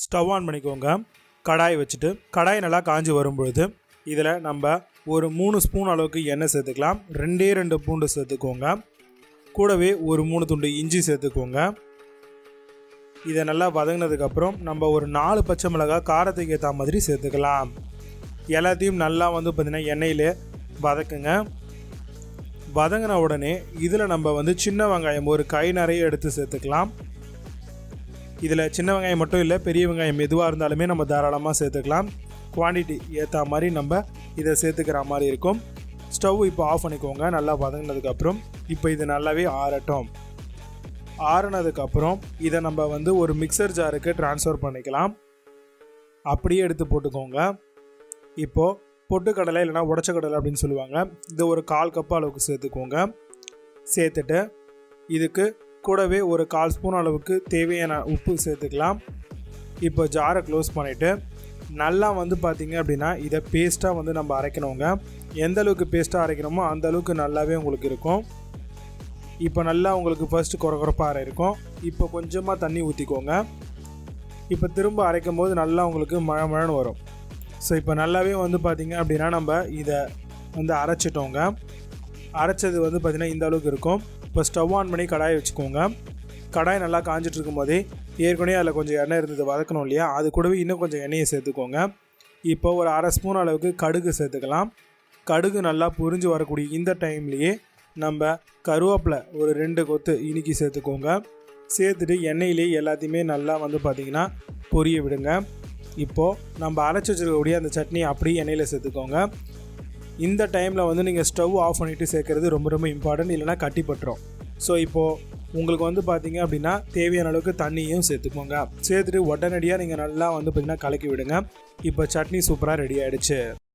Stove on பண்ணிக்கோங்க. கடாய் வச்சுட்டு கடாய் நல்லா காஞ்சி வரும்பொழுது இதில் நம்ம ஒரு 3 ஸ்பூன் அளவுக்கு எண்ணெய் சேர்த்துக்கலாம். 2 பூண்டு சேர்த்துக்கோங்க. கூடவே ஒரு 3 துண்டு இஞ்சி சேர்த்துக்கோங்க. இதை நல்லா வதங்கினதுக்கப்புறம் நம்ம ஒரு 4 பச்சை மிளகாய் காரத்துக்கு ஏற்ற மாதிரி சேர்த்துக்கலாம். எல்லாத்தையும் நல்லா பார்த்திங்கன்னா எண்ணெயிலே வதக்குங்க. வதங்கின உடனே இதில் நம்ம சின்ன வெங்காயம் ஒரு கை நிறைய எடுத்து சேர்த்துக்கலாம். இதில் சின்ன வெங்காயம் மட்டும் இல்லை, பெரிய வெங்காயம் எதுவாக இருந்தாலுமே நம்ம தாராளமாக சேர்த்துக்கலாம். குவான்டிட்டி ஏற்ற மாதிரி நம்ம இதை சேர்த்துக்கிற மாதிரி இருக்கும். ஸ்டவ் இப்போ ஆஃப் பண்ணிக்கோங்க. நல்லா வதங்கினதுக்கப்புறம் இப்போ இது நல்லாவே ஆறட்டும். ஆறுனதுக்கப்புறம் இதை நம்ம ஒரு மிக்சர் ஜாருக்கு ட்ரான்ஸ்ஃபர் பண்ணிக்கலாம். அப்படியே எடுத்து போட்டுக்கோங்க. இப்போது பொட்டுக்கடலை இல்லைனா உடச்ச கடலை அப்படின்னு சொல்லுவாங்க, இது ஒரு 1/4 கப் அளவுக்கு சேர்த்துக்கோங்க. சேர்த்துட்டு இதுக்கு கூடவே ஒரு 1/4 ஸ்பூன் அளவுக்கு தேவையான உப்பு சேர்த்துக்கலாம். இப்போ ஜாரை க்ளோஸ் பண்ணிவிட்டு நல்லா பார்த்திங்க அப்படின்னா இதை பேஸ்ட்டாக நம்ம அரைக்கணுங்க. எந்த அளவுக்கு பேஸ்ட்டாக அரைக்கணுமோ அந்த அளவுக்கு நல்லாவே உங்களுக்கு இருக்கும். இப்போ நல்லா உங்களுக்கு ஃபர்ஸ்ட்டு குறப்பாக இருக்கும். இப்போ கொஞ்சமாக தண்ணி ஊற்றிக்கோங்க. இப்போ திரும்ப அரைக்கும் போது நல்லா உங்களுக்கு மழன்னு வரும். ஸோ இப்போ நல்லாவே பார்த்திங்க அப்படின்னா நம்ம இதை அரைச்சிட்டோங்க. அரைச்சது பார்த்திங்கன்னா இந்த அளவுக்கு இருக்கும். இப்போ ஸ்டவ் ஆன் பண்ணி கடாயை வச்சுக்கோங்க. கடாய் நல்லா காஞ்சிட்டு இருக்கும் போதே ஏற்கனவே அதில் கொஞ்சம் எண்ணெய் இருந்தது வதக்கணும் இல்லையா, அது கூடவே இன்னும் கொஞ்சம் எண்ணெயை சேர்த்துக்கோங்க. இப்போ ஒரு 1/2 ஸ்பூன் அளவுக்கு கடுகு சேர்த்துக்கலாம். கடுகு நல்லா புரிஞ்சு வரக்கூடிய இந்த டைம்லேயே நம்ம கருவேப்பிலை ஒரு 2 கொத்து இனிக்கி சேர்த்துக்கோங்க. சேர்த்துட்டு எண்ணெயிலே எல்லாத்தையுமே நல்லா பார்த்திங்கன்னா பொரிய விடுங்க. இப்போது நம்ம அரைச்சி வச்சுருக்கக்கூடிய அந்த சட்னி அப்படியே எண்ணெயில் சேர்த்துக்கோங்க. இந்த டைமில் நீங்கள் ஸ்டவ் ஆஃப் பண்ணிவிட்டு சேர்க்குறது ரொம்ப ரொம்ப இம்பார்ட்டன்ட், இல்லைனா கட்டிப்பட்டுரும். ஸோ இப்போது உங்களுக்கு பார்த்திங்க அப்படின்னா தேவையான அளவுக்கு தண்ணியும் சேர்த்துக்கோங்க. சேர்த்துட்டு உடனடியாக நீங்கள் நல்லா பார்த்திங்கன்னா கலக்கி விடுங்க. இப்போ சட்னி சூப்பராக ரெடி ஆகிடுச்சு.